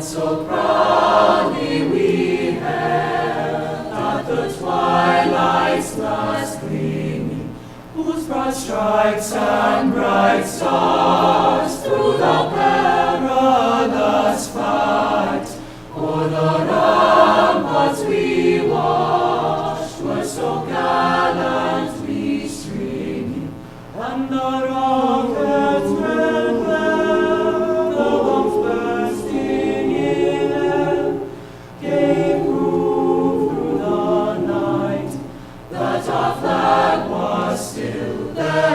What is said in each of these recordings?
so proudly we hailed at the twilight's last gleaming, whose broad stripes and bright stars through the perilous fight o'er the ramparts we watched were so gallantly streaming, and the rockets red glare, the bombs bursting in air, gave proof through the night that our flag was still there.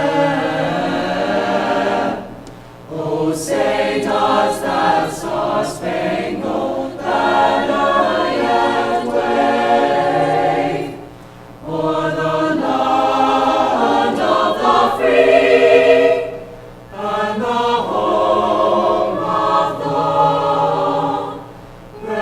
Oh, say does that star-spangled banner yet wave o'er the land of the free and the home of the brave?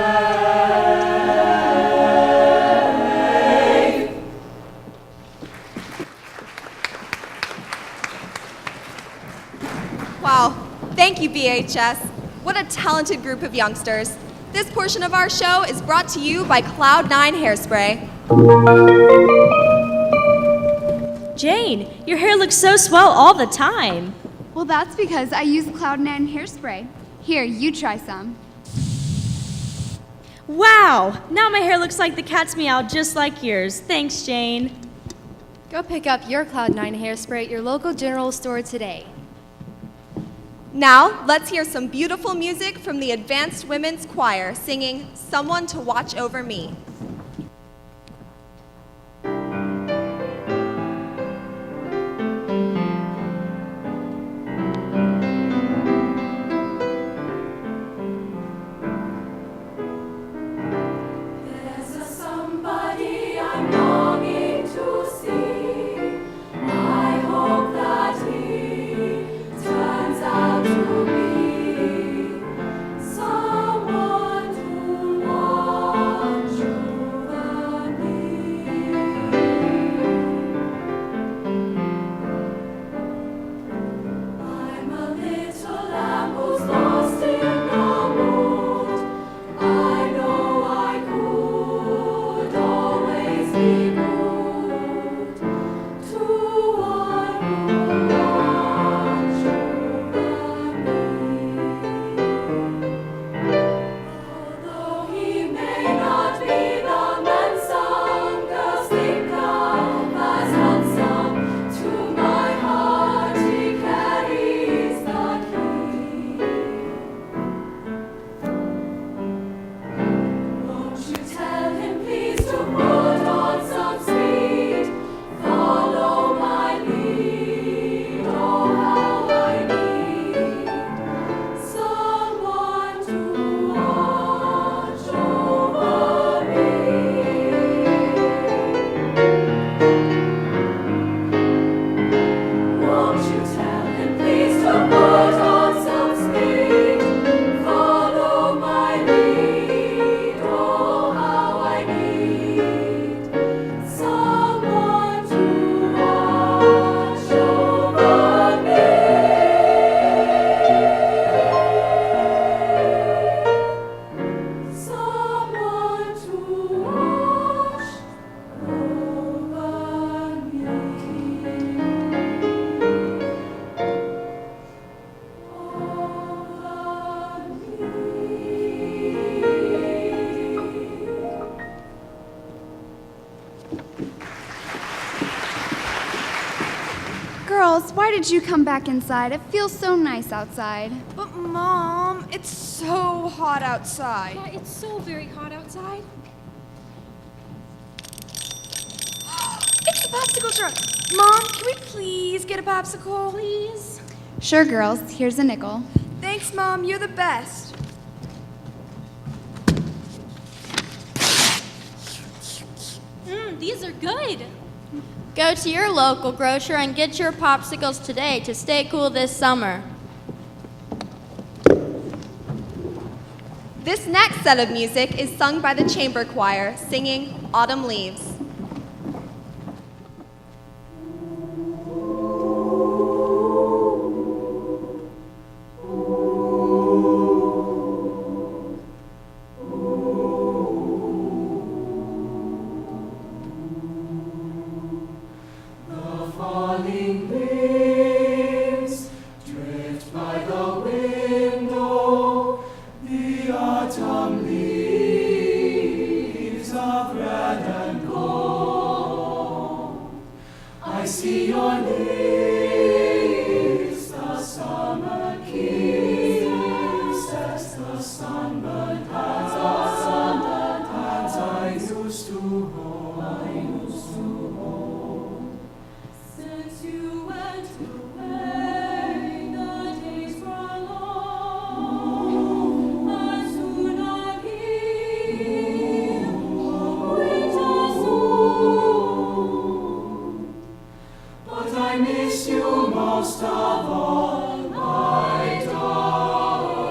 Wow, thank you, BHS. What a talented group of youngsters. This portion of our show is brought to you by Cloud9 Hairspray. Jane, your hair looks so swell all the time. Well, that's because I use Cloud9 hairspray. Here, you try some. Wow, now my hair looks like the cat's meow just like yours. Thanks, Jane. Go pick up your Cloud9 hairspray at your local general store today. Now, let's hear some beautiful music from the Advanced Women's Choir singing Someone to Watch Over Me. There's a somebody I'm longing to see. I hope that he turns out to be someone to watch over me. I'm a little lamb who's lost in the wood. I know I could always be good to one who watch over me. Although he may not be the man some girls think of as handsome, to my heart he carries the key. Won't you tell him please to put on some speed, follow my lead, oh how I need someone to watch over me. Won't you tell him please to put on some speed, follow my lead, oh how I need someone to watch over me. Someone to watch Girls, why did you come back inside? It feels so nice outside. But Mom, it's so hot outside. Yeah, it's so very hot outside. It's the popsicle truck. Mom, can we please get a popsicle? Please. Sure, girls, here's a nickel. Thanks, Mom. You're the best. These are good. Go to your local grocer and get your popsicles today to stay cool this summer. This next set of music is sung by the chamber choir, singing Autumn Leaves. Autumn leaves of red and gold. I see your lips, the summer kiss, as the sunburned hands I used to hold. Since you went away, the days grow long, and soon I'm here, winter soon. But I miss you most of all, my darling.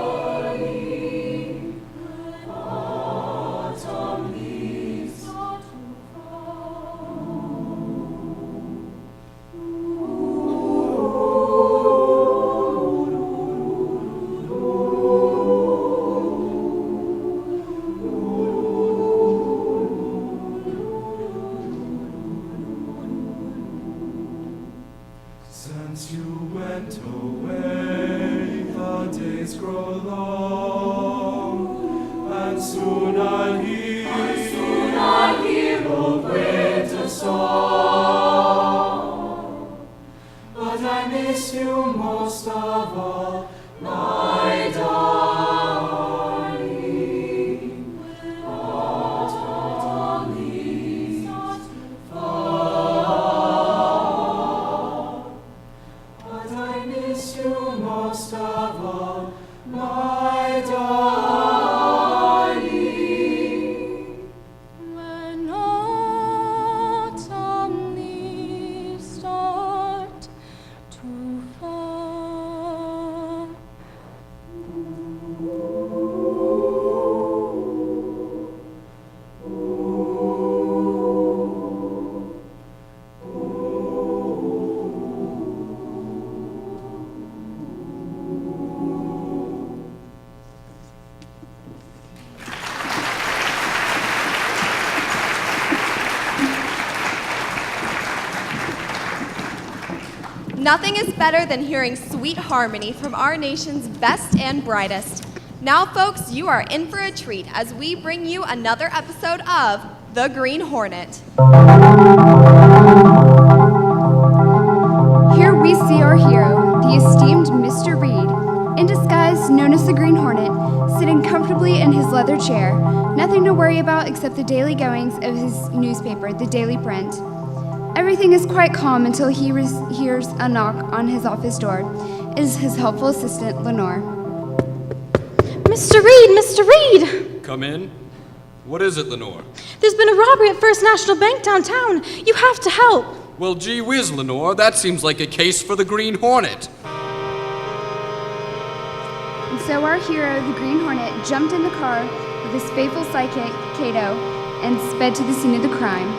When autumn leaves start to Since you went away, the days grow long, and soon I'll hear old winter song. But I miss you most of all, my darling. When autumn leaves fall. But I miss you most of all, my darling. When autumn leaves start to fall. Nothing is better than hearing sweet harmony from our nation's best and brightest. Now, folks, you are in for a treat as we bring you another episode of The Green Hornet. Here we see our hero, the esteemed Mr. Reed, in disguise known as the Green Hornet, sitting comfortably in his leather chair, nothing to worry about except the daily goings of his newspaper, the Daily Brent. Everything is quite calm until he hears a knock on his office door. It is his helpful assistant, Lenore. Mr. Reed, Mr. Reed! Come in. What is it, Lenore? There's been a robbery at First National Bank downtown. You have to help. Well, gee whiz, Lenore, that seems like a case for the Green Hornet. And so our hero, the Green Hornet, jumped in the car with his faithful sidekick, Cato, and sped to the scene of the crime.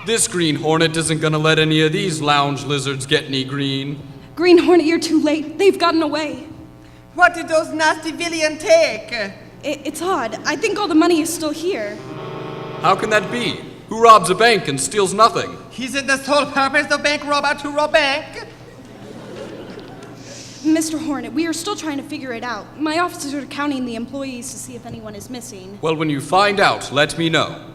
This Green Hornet isn't gonna let any of these lounge lizards get any green. Green Hornet, you're too late. They've gotten away. What did those nasty villains take? It's odd. I think all the money is still here. How can that be? Who robs a bank and steals nothing? Isn't the sole purpose of bank robber to rob bank? Mr. Hornet, we are still trying to figure it out. My officers are counting the employees to see if anyone is missing. Well, when you find out, let me know.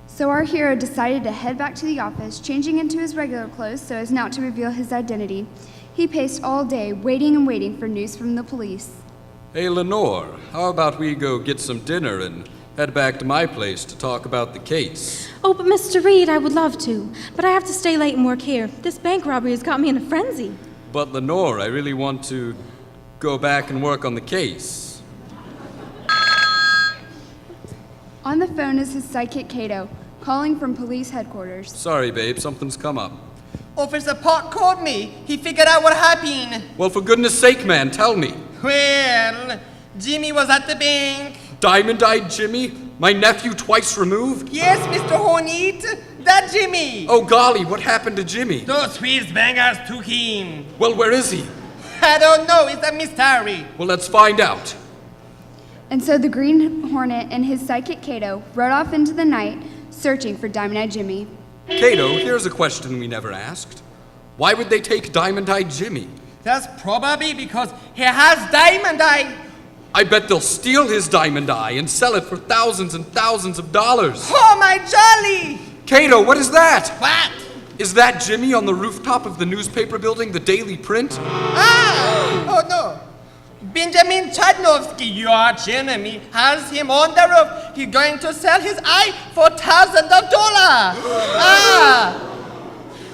So our hero decided to head back to the office, changing into his regular clothes so as not to reveal his identity. He paced all day, waiting and waiting for news from the police. Hey, Lenore, how about we go get some dinner and head back to my place to talk about the case? Oh, but Mr. Reed, I would love to. But I have to stay late and work here. This bank robbery has got me in a frenzy. But Lenore, I really want to go back and work on the case. On the phone is his sidekick, Cato, calling from police headquarters. Sorry, babe, something's come up. Officer Park called me. He figured out what happened. Well, for goodness sake, man, tell me. Well, Jimmy was at the bank. Diamond-eyed Jimmy? My nephew twice removed? Yes, Mr. Hornet. That Jimmy. Oh, golly, what happened to Jimmy? Those Swiss bangers took him. Well, where is he? I don't know. It's a mystery. Well, let's find out. And so the Green Hornet and his sidekick, Cato, rode off into the night, searching for Diamond-eyed Jimmy. Cato, here's a question we never asked. Why would they take Diamond-eyed Jimmy? That's probably because he has diamond eye. I bet they'll steal his diamond eye and sell it for thousands and thousands of dollars. Oh, my jolly! Cato, what is that? What? Is that Jimmy on the rooftop of the newspaper building, the Daily Print? Oh, no. Benjamin Chudnovsky, your Jimmy, has him on the roof. He's going to sell his eye for thousands of dollars.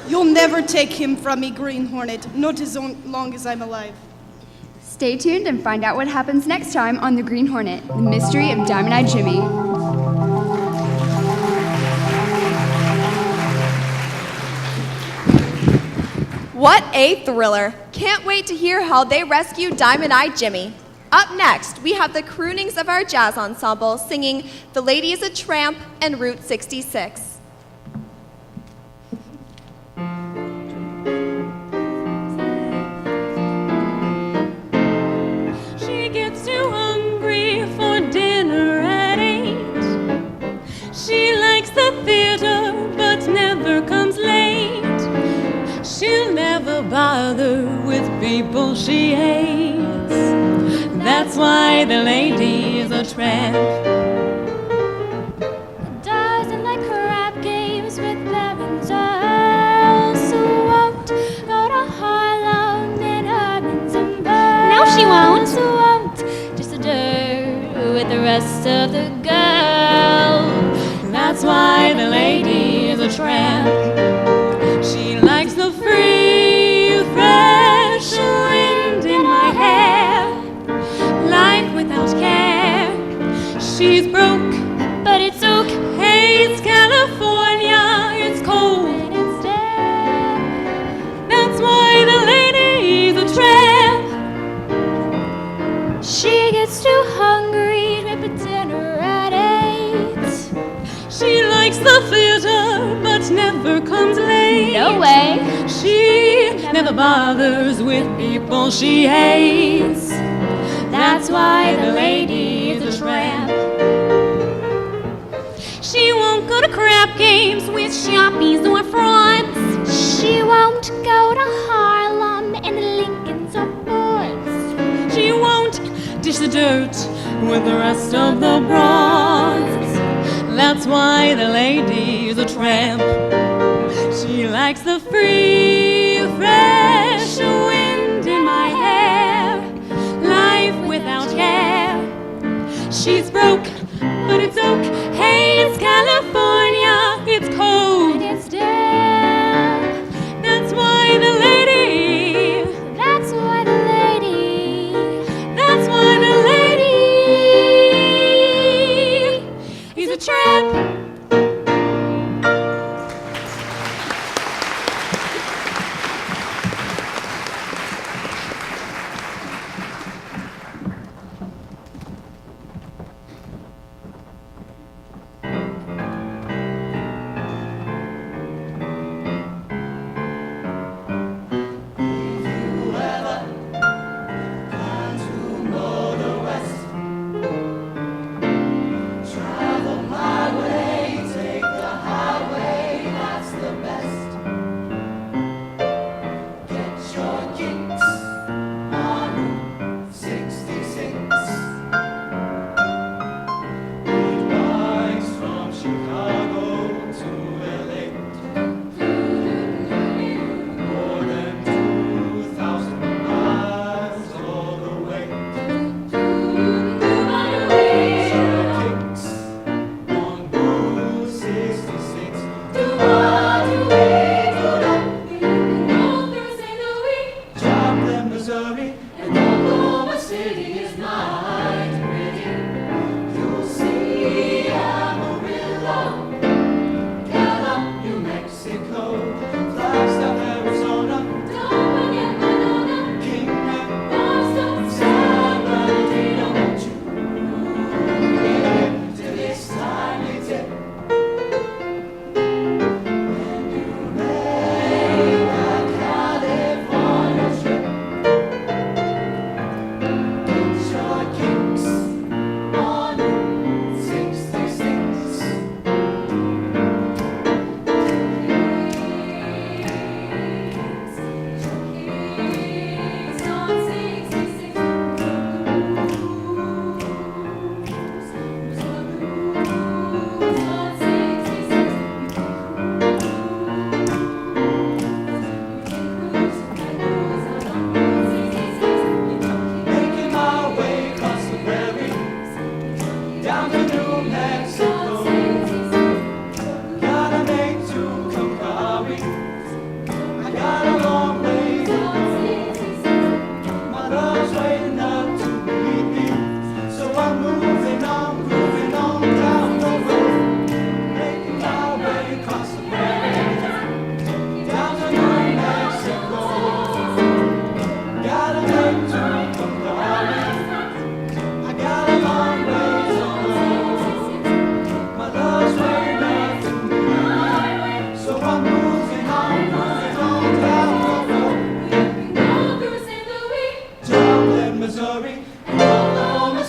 You'll never take him from me, Green Hornet, not as long as I'm alive. Stay tuned and find out what happens next time on The Green Hornet, The Mystery of Diamond Eye Jimmy. What a thriller! Can't wait to hear how they rescue Diamond Eye Jimmy. Up next, we have the croonings of our jazz ensemble singing The Lady is a Tramp and Route 66. She gets too hungry for dinner at 8. She likes the theater but never comes late. She'll never bother with people she hates. That's why the lady is a tramp. Doesn't like crap games with lemons girls who won't go to Harlem and Herman's and Burns. No, she won't. Who won't just a dirt with the rest of the girls. That's why the lady is a tramp. She likes the free, fresh wind in my hair. Life without care. She's broke, But it's okay. hates California, it's cold. And it's dead. That's why the lady's a tramp. She gets too hungry to have dinner at 8. She likes the theater, but never comes late. No way. She never bothers with people she hates. That's why the lady is a tramp. She won't go to crap games with shoppies or frauds. She won't go to Harlem and Lincoln's or Ford's. She won't dish the dirt with the rest of the broads. That's why the lady is a tramp. She likes the free, fresh wind in my hair. Life without care. She's broke, but it's okay. Hey, it's California, it's cold. And it's dead. That's why the lady. That's why the lady. That's why the lady is a tramp.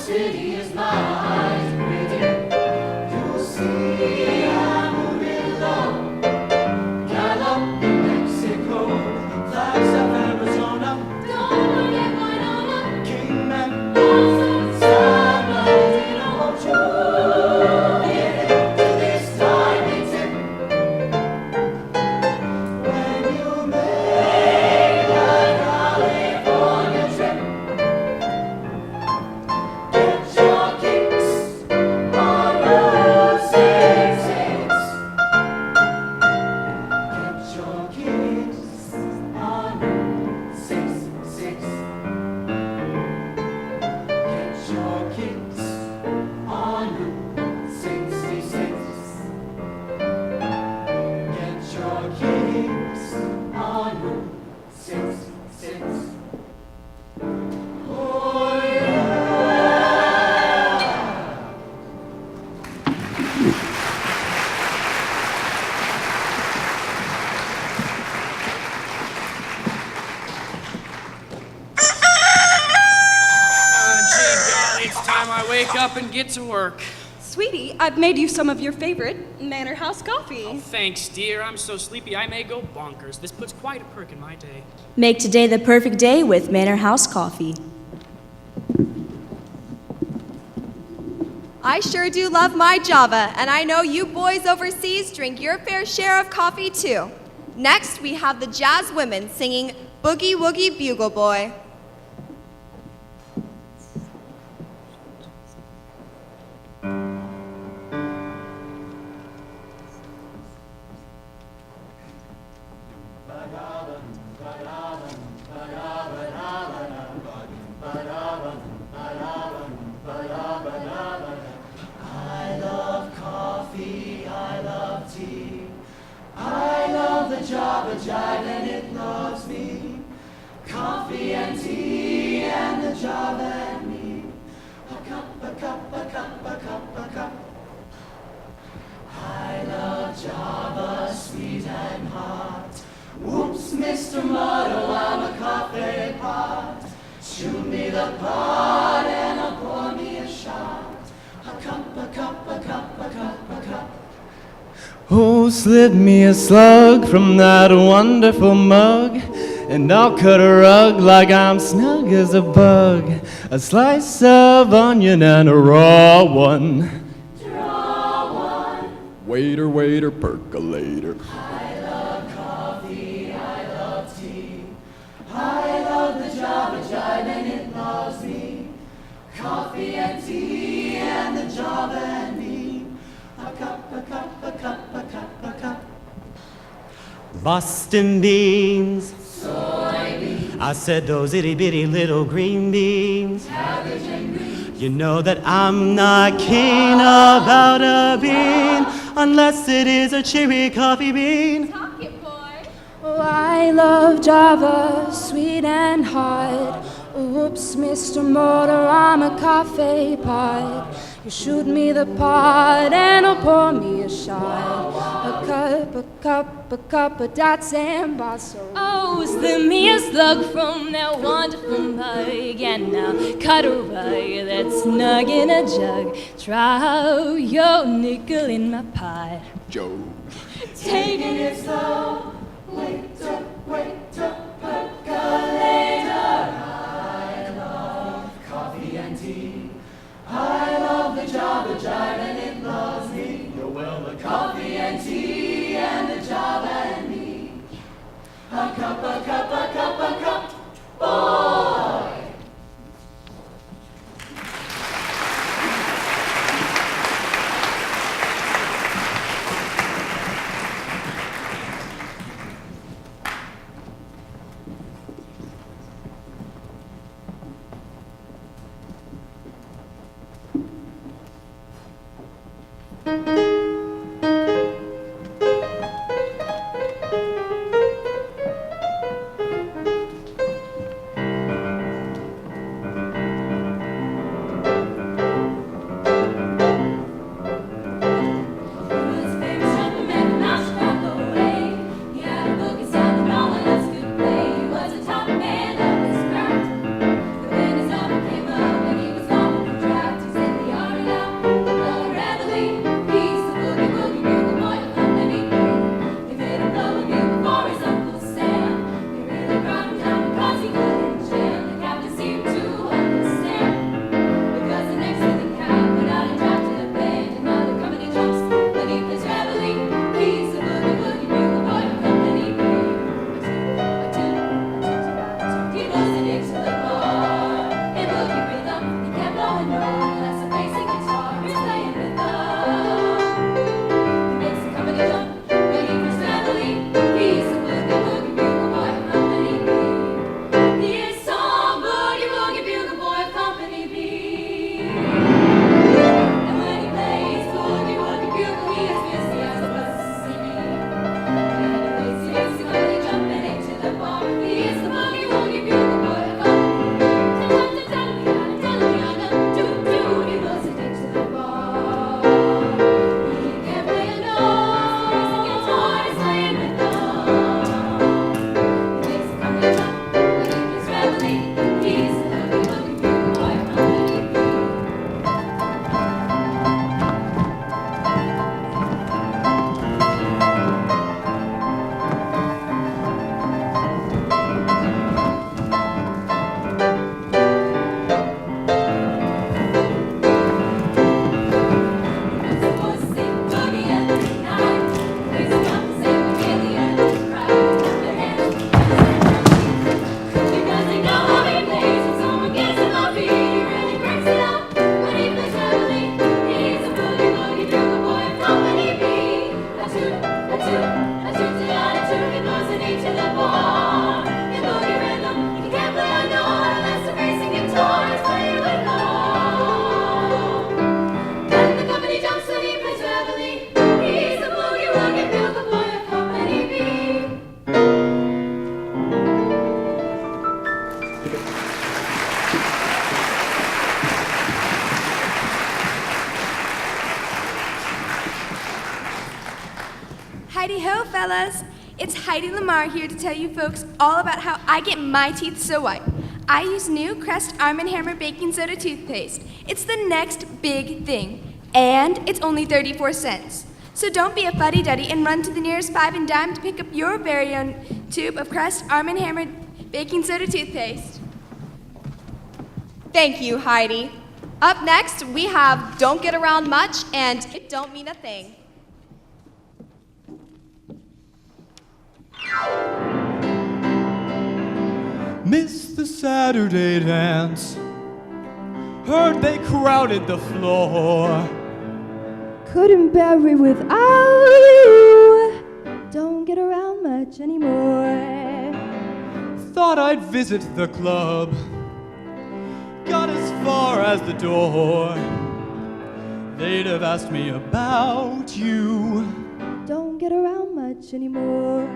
city is mine. You'll see Amarillo, Gallup, New Mexico, flags of Arizona. Don't forget Winona, Kingman, San Bernardino, Ocho. Get to this tiny tip when you make a California trip. Get your kicks on Route 66. Get your kicks on Route 66. Get your kicks on Route 66. Get your kicks on Route 66. Oh yeah. Gee golly, it's time I wake up and get to work. Sweetie, I've made you some of your favorite Manor House coffee. Thanks, dear. I'm so sleepy I may go bonkers. This puts quite a perk in my day. Make today the perfect day with Manor House Coffee. I sure do love my Java, and I know you boys overseas drink your fair share of coffee too. Next, we have the Jazz Women singing Boogie Woogie Bugle Boy. I love coffee, I love tea. I love the Java Jive and it loves me. Coffee and tea and the Java and me. A cup, a cup, a cup, a cup, a cup. I love Java, sweet and hot. Whoops, Mr. Motto, I'm a coffee pot. Shoot me the pot and I'll pour me a shot. A cup, a cup, a cup, a cup, a cup. Oh, slip me a slug from that wonderful mug, and I'll cut a rug like I'm snug as a bug. A slice of onion and a raw one. Draw one. Waiter, waiter, percolator. I love coffee, I love tea. I love the Java Jive and it loves me. Coffee and tea and the Java and me. A cup, a cup, a cup, a cup, a cup. Boston beans. Soybeans, I said those itty bitty little green beans. cabbage and greens. You know that I'm not keen about a bean unless it is a cherry coffee bean. Talk it, boy. Oh, I love Java, sweet and hot. Oops, Mr. Motor, I'm a coffee pot. You shoot me the pot and I'll pour me a shot. A cup, a cup, a cup of dots and basso. Oh, slip me a slug from that wonderful mug, and now cut a rug that's snug in a jug. Try your nickel in my pot. Joe. Taking it slow, waiter, waiter, percolator. I love coffee and tea. I love the Java Jive and it loves me. You're well, the coffee and tea and the Java and me. A cup, a cup, a cup, a cup, boy. Heidi ho, fellas! It's Heidi Lamar here to tell you folks all about how I get my teeth so white. I use new Crest Arm & Hammer baking soda toothpaste. It's the next big thing, and it's only 34 cents. So don't be a fuddy-duddy and run to the nearest 5 and dime to pick up your very own tube of Crest Arm & Hammer baking soda toothpaste. Thank you, Heidi. Up next, we have Don't Get Around Much and It Don't Mean a Thing. Missed the Saturday dance. Heard they crowded the floor. Couldn't bear it without you. Don't get around much anymore. Thought I'd visit the club. Got as far as the door. They'd have asked me about you. Don't get around much anymore.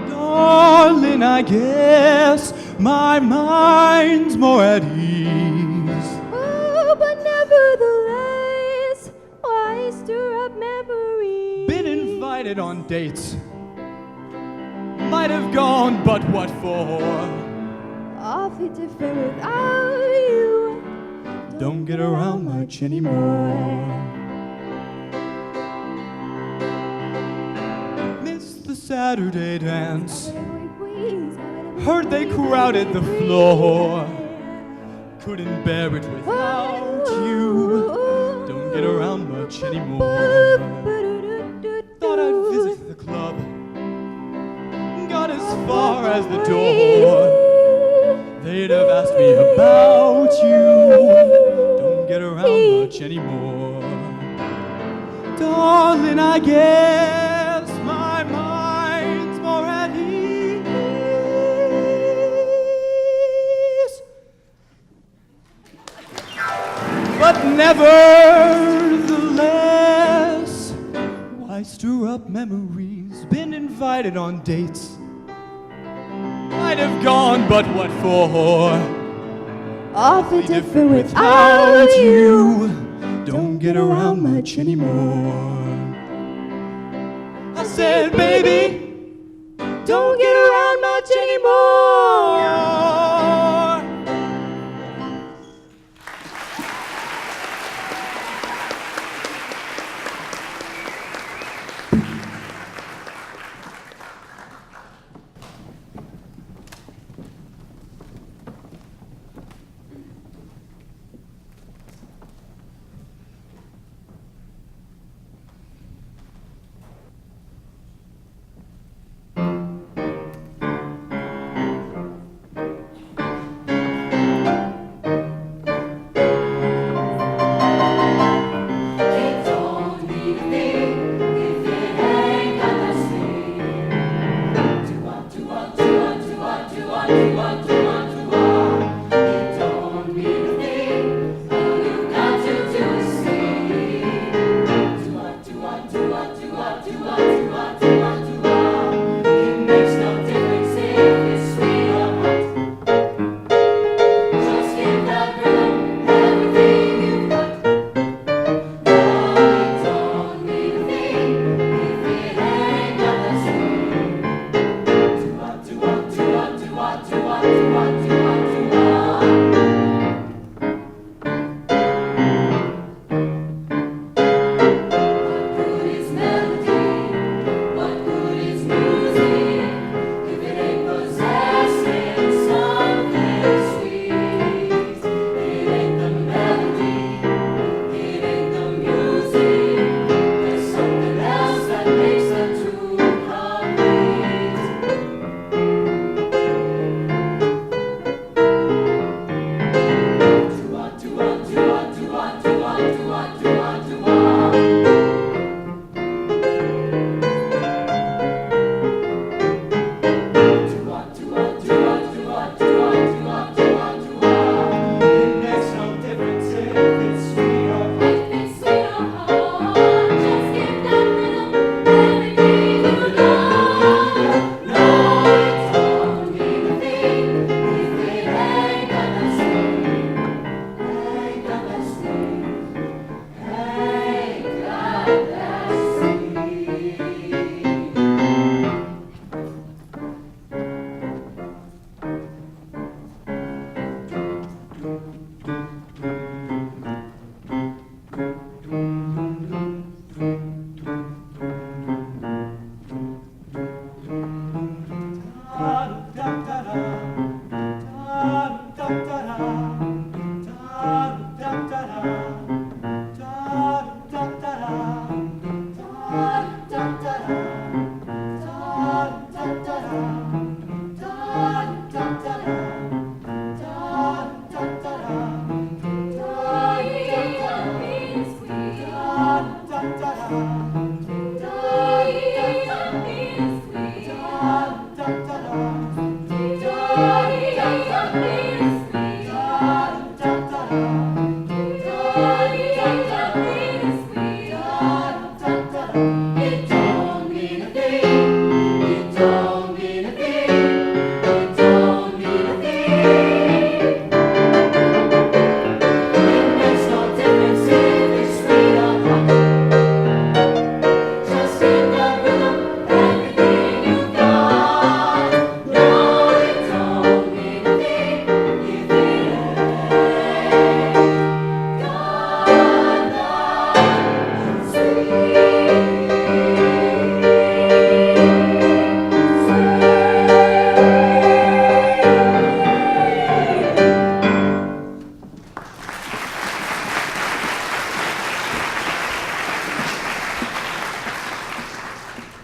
Darling, I guess my mind's more at ease. Oh, but nevertheless, why stir up memories? Been invited on dates. Might have gone, but what for? Awfully different without you. Don't get around much anymore. Missed the Saturday dance. Heard they crowded the floor. Couldn't bear it without you. Don't get around much anymore. Thought I'd visit the club. Got as far as the door. They'd have asked me about you. Don't get around much anymore. Darling, I guess my mind's more at ease. But nevertheless, why stir up memories? Been invited on dates. Might have gone, but what for? Awfully different without you. Don't get around much anymore. I said, baby, don't get around much anymore.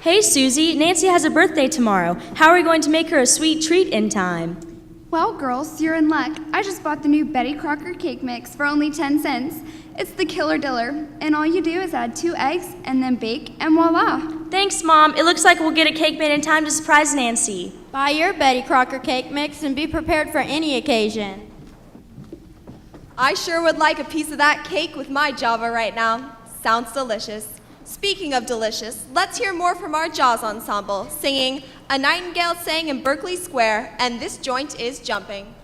Hey, Susie, Nancy has a birthday tomorrow. How are we going to make her a sweet treat in time? Well, girls, you're in luck. I just bought the new Betty Crocker cake mix for only 10 cents. It's the killer diller, and all you do is add 2 eggs and then bake, and voila. Thanks, Mom. It looks like we'll get a cake made in time to surprise Nancy. Buy your Betty Crocker cake mix and be prepared for any occasion. I sure would like a piece of that cake with my Java right now. Sounds delicious. Speaking of delicious, let's hear more from our Jaws ensemble, singing A Nightingale Sang in Berkeley Square, and This Joint is Jumping.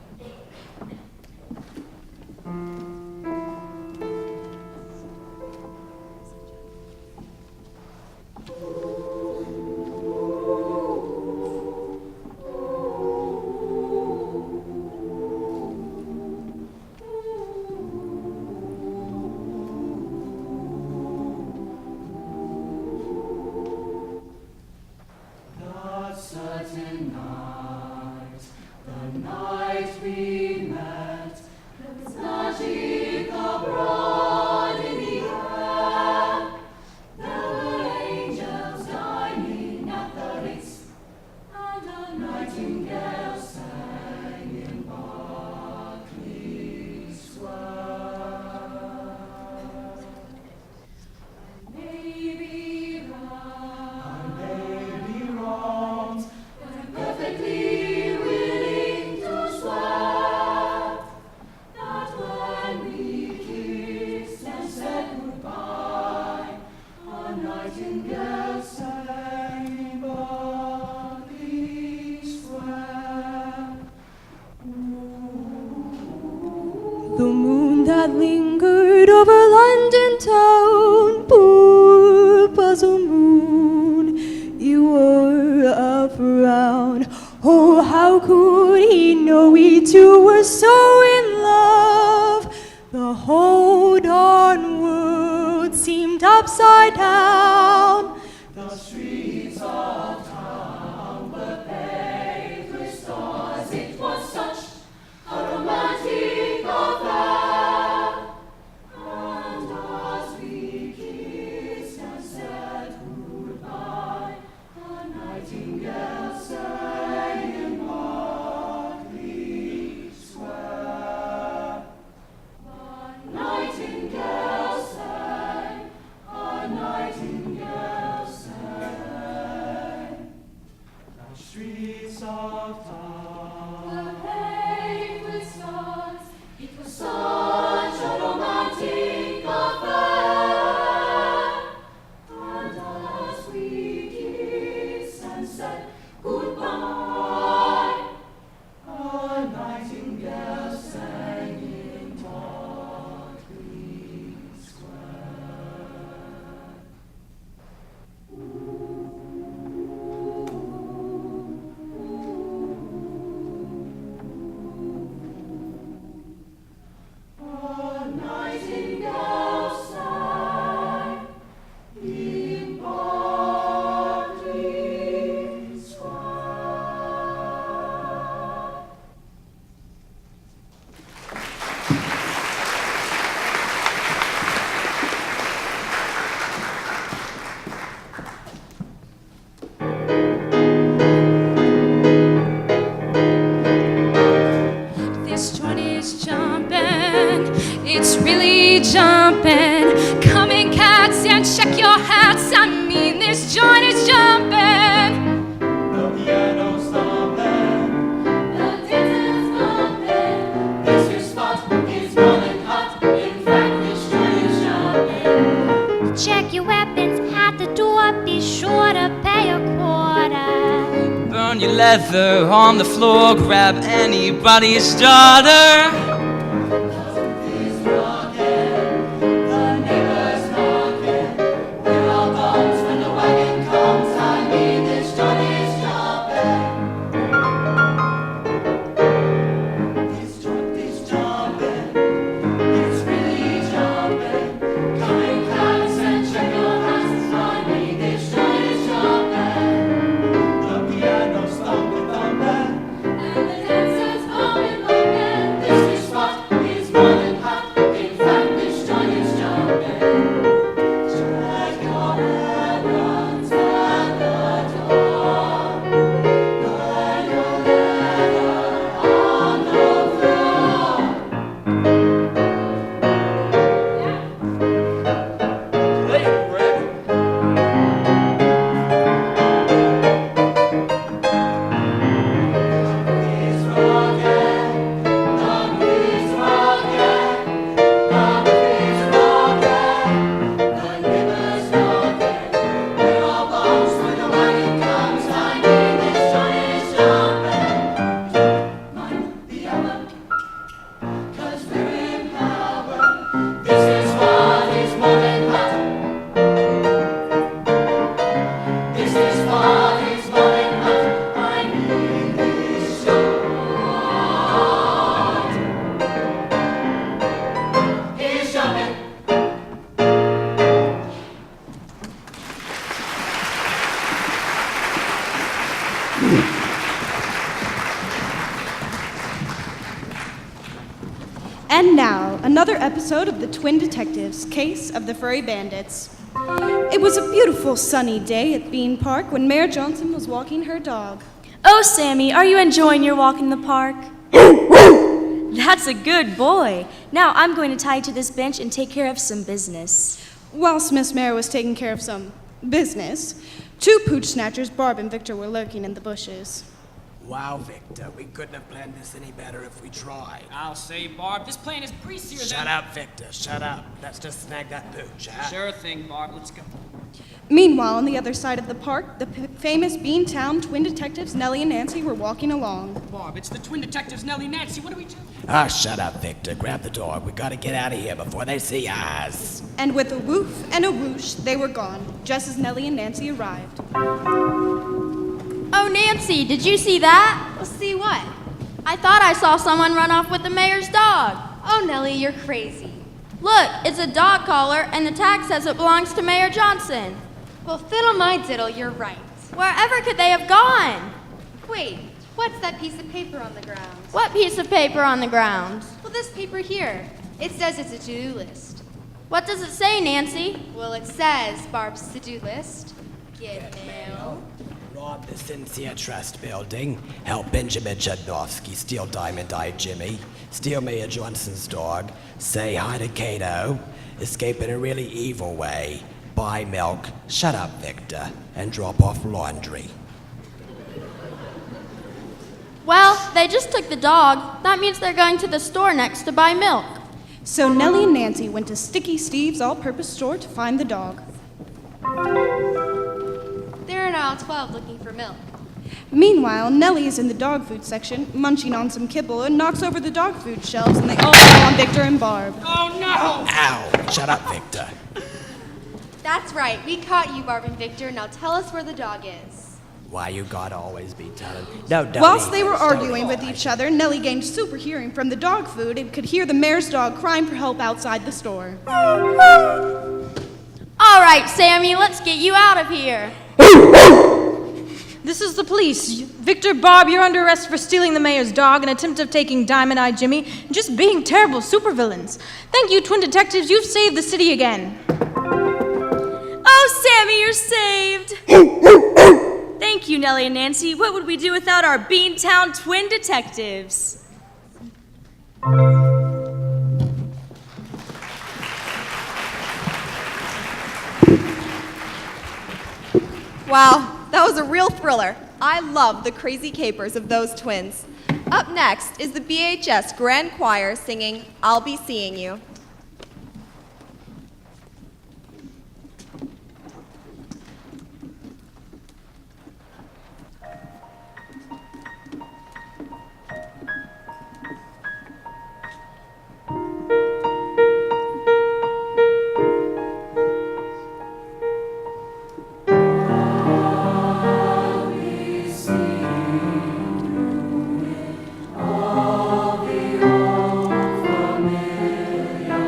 The moon that lingered over London town, poor puzzle moon, you wore a frown. Oh, how could he know we two were so in love? The whole darn world seemed upside down. The streets of town were paved with stars. It was such a romantic affair. And as we kissed and said goodbye, a nightingale sang in Berkeley Square. A nightingale sang, a nightingale sang. The streets of town were paved with stars. It was such a romantic affair. And as we kissed and said goodbye, a nightingale sang in Berkeley Square. A nightingale sang in Berkeley Square. This joint is jumping, it's really jumping. Come in, cats, and check your hats. I mean, this joint is jumping. The piano's thumping, the dancer's bumping. This here spot is running hot. In fact, this joint is jumping. Check your weapons at the door, be sure to pay a quarter. Burn your leather on the floor, grab anybody's daughter. Is rocking, the neighbors knocking. We're all bums when the wagon comes. I mean, this joint is jumping. This joint is jumping. It's really jumping. Come in, class, and check your hats. I mean, this joint is jumping. The piano's thumping, thumping, and the dancers bumping, bumping. This is another episode of the Twin Detectives, Case of the Furry Bandits. It was a beautiful sunny day at Bean Park when Mayor Johnson was walking her dog. Oh, Sammy, are you enjoying your walk in the park? That's a good boy. Now I'm going to tie you to this bench and take care of some business. Whilst Miss Mare was taking care of some business, two pooch snatchers, Barb and Victor, were lurking in the bushes. Wow, Victor, we couldn't have planned this any better if we tried. I'll say, Barb, this plan is greasier than... Shut up, Victor, shut up. Let's just snag that pooch, huh? Sure thing, Barb, let's go. Meanwhile, on the other side of the park, the famous Beantown twin detectives Nellie and Nancy were walking along. Barb, it's the twin detectives Nellie and Nancy. What do we do? Ah, shut up, Victor. Grab the dog. We gotta get out of here before they see us. And with a woof and a whoosh, they were gone, just as Nellie and Nancy arrived. Oh, Nancy, did you see that? Well, see what? I thought I saw someone run off with the mayor's dog. Oh, Nellie, you're crazy. Look, it's a dog collar, and the tag says it belongs to Mayor Johnson. Well, fiddle my diddle, you're right. Wherever could they have gone? Wait, what's that piece of paper on the ground? What piece of paper on the ground? Well, this paper here. It says it's a to-do list. What does it say, Nancy? Well, it says Barb's to-do list. Get mail. Rob the Sincere Trust Building. Help Benjamin Jadnowski steal Diamond Eye Jimmy. Steal Mayor Johnson's dog. Say hi to Kato. Escape in a really evil way. Buy milk. Shut up, Victor. And drop off laundry. Well, they just took the dog. That means they're going to the store next to buy milk. So Nellie and Nancy went to Sticky Steve's all-purpose store to find the dog. They're in aisle 12 looking for milk. Meanwhile, Nellie is in the dog food section, munching on some kibble, and knocks over the dog food shelves, and they all fall on Victor and Barb. Oh, no! Ow! Shut up, Victor. That's right. We caught you, Barb and Victor. Now tell us where the dog is. Why you gotta always be telling... No, don't. Whilst they were arguing with each other, Nellie gained super hearing from the dog food and could hear the mayor's dog crying for help outside the store. All right, Sammy, let's get you out of here. This is the police. Victor, Barb, you're under arrest for stealing the mayor's dog, an attempt of taking Diamond Eye Jimmy, and just being terrible supervillains. Thank you, twin detectives. You've saved the city again. Oh, Sammy, you're saved. Thank you, Nellie and Nancy. What would we do without our Beantown twin detectives? Wow, that was a real thriller. I love the crazy capers of those twins. Up next is the BHS Grand Choir singing I'll Be Seeing You. All the old familiar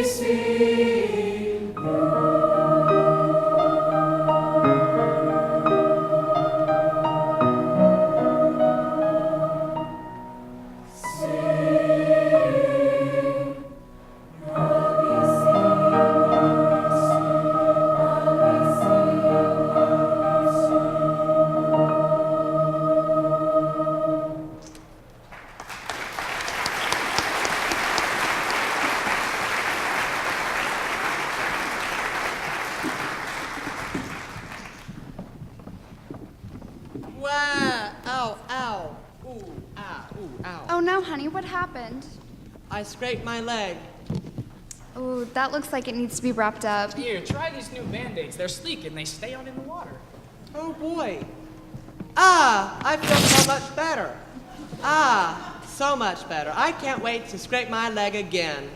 sing. Wow! Ow, ow. Ooh, ah, ooh, ow. Oh no, honey, what happened? I scraped my leg. Oh, that looks like it needs to be wrapped up. Here, try these new Band-Aids. They're sleek and they stay on in the water. Oh boy. Ah, I feel so much better. Ah, so much better. I can't wait to scrape my leg again.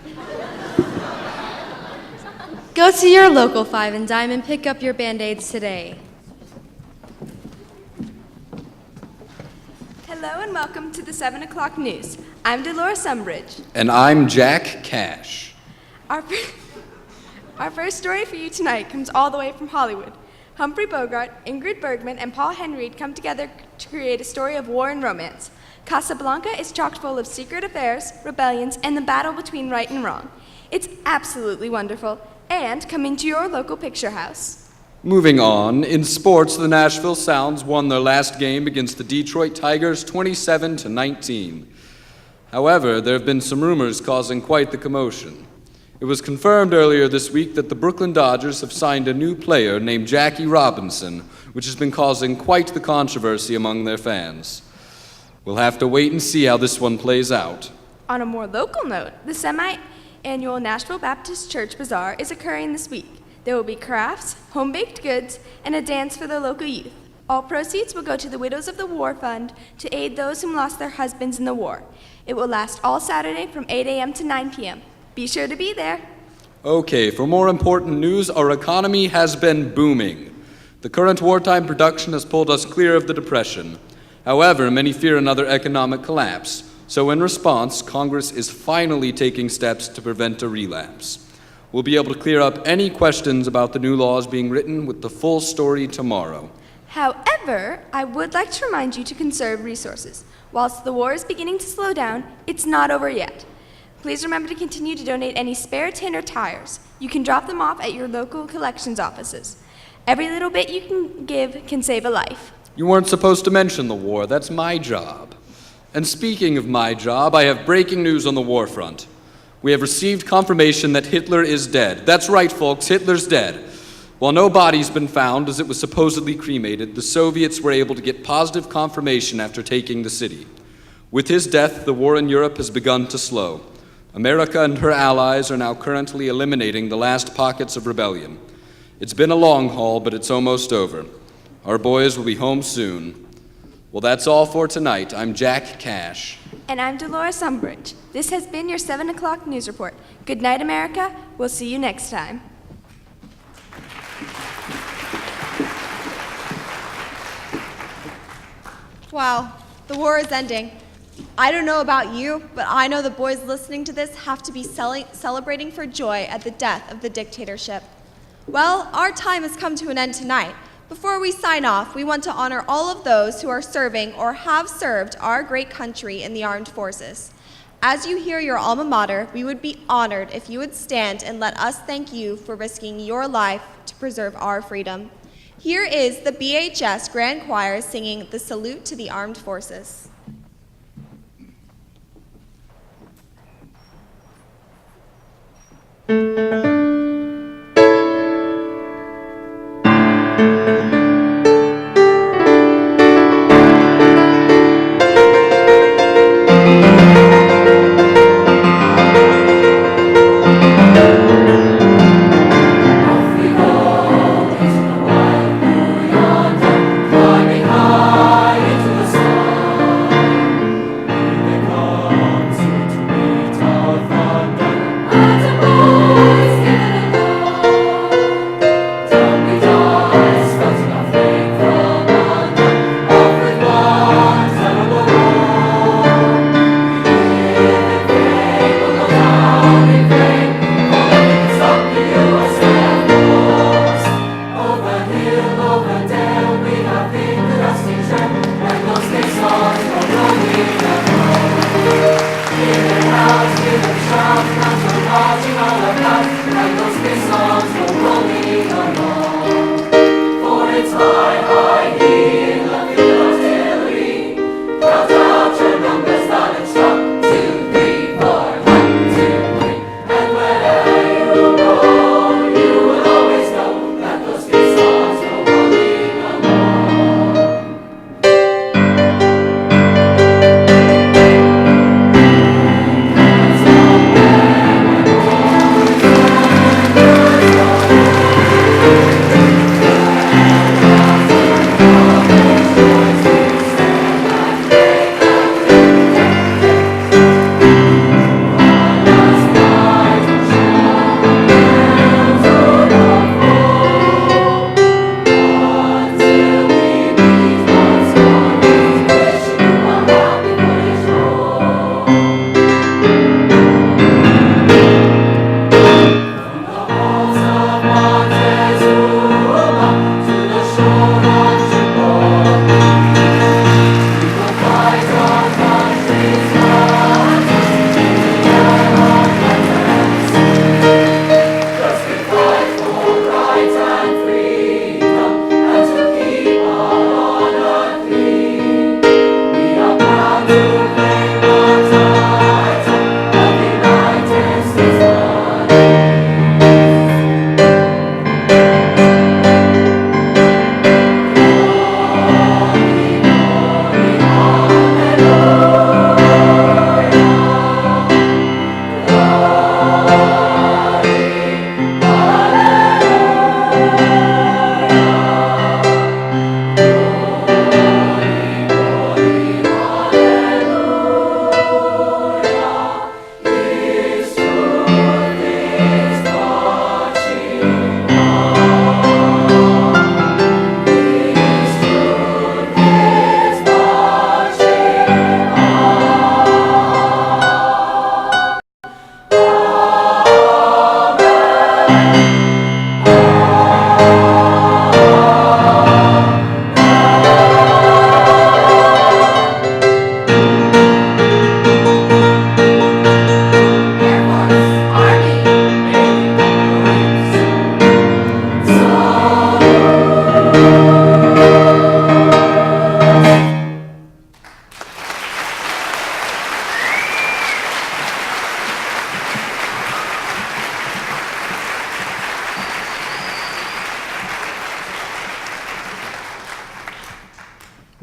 Go to your local Five and Dime and pick up your Band-Aids today. Hello and welcome to the 7 o'clock news. I'm Dolores Umbridge. And I'm Jack Cash. Our first story for you tonight comes all the way from Hollywood. Humphrey Bogart, Ingrid Bergman, and Paul Henreid come together to create a story of war and romance. Casablanca is chock full of secret affairs, rebellions, and the battle between right and wrong. It's absolutely wonderful, and coming to your local picture house. Moving on, in sports, the Nashville Sounds won their last game against the Detroit Tigers 27-19. However, there have been some rumors causing quite the commotion. It was confirmed earlier this week that the Brooklyn Dodgers have signed a new player named Jackie Robinson, which has been causing quite the controversy among their fans. We'll have to wait and see how this one plays out. On a more local note, the semi-annual Nashville Baptist Church Bazaar is occurring this week. There will be crafts, home-baked goods, and a dance for the local youth. All proceeds will go to the Widows of the War Fund to aid those who lost their husbands in the war. It will last all Saturday from 8 a.m. to 9 p.m. Be sure to be there. Okay, for more important news, our economy has been booming. The current wartime production has pulled us clear of the Depression. However, many fear another economic collapse. So in response, Congress is finally taking steps to prevent a relapse. We'll be able to clear up any questions about the new laws being written with the full story tomorrow. However, I would like to remind you to conserve resources. Whilst the war is beginning to slow down, it's not over yet. Please remember to continue to donate any spare tin or tires. You can drop them off at your local collections offices. Every little bit you can give can save a life. You weren't supposed to mention the war. That's my job. And speaking of my job, I have breaking news on the war front. We have received confirmation that Hitler is dead. That's right, folks, Hitler's dead. While no body's been found, as it was supposedly cremated, the Soviets were able to get positive confirmation after taking the city. With his death, the war in Europe has begun to slow. America and her allies are now currently eliminating the last pockets of rebellion. It's been a long haul, but it's almost over. Our boys will be home soon. Well, that's all for tonight. I'm Jack Cash. And I'm Dolores Umbridge. This has been your 7 o'clock news report. Good night, America. We'll see you next time. Wow, the war is ending. I don't know about you, but I know the boys listening to this have to be celebrating for joy at the death of the dictatorship. Well, our time has come to an end tonight. Before we sign off, we want to honor all of those who are serving or have served our great country in the armed forces. As you hear your alma mater, we would be honored if you would stand and let us thank you for risking your life to preserve our freedom. Here is the BHS Grand Choir singing the Salute to the Armed Forces. Boys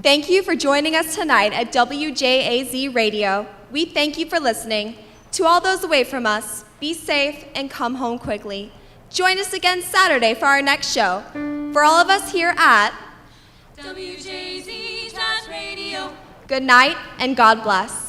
Thank you for joining us tonight at WJAZ Radio. We thank you for listening. To all those away from us, be safe and come home quickly. Join us again Saturday for our next show. For all of us here at WJAZ Radio. good night and God bless.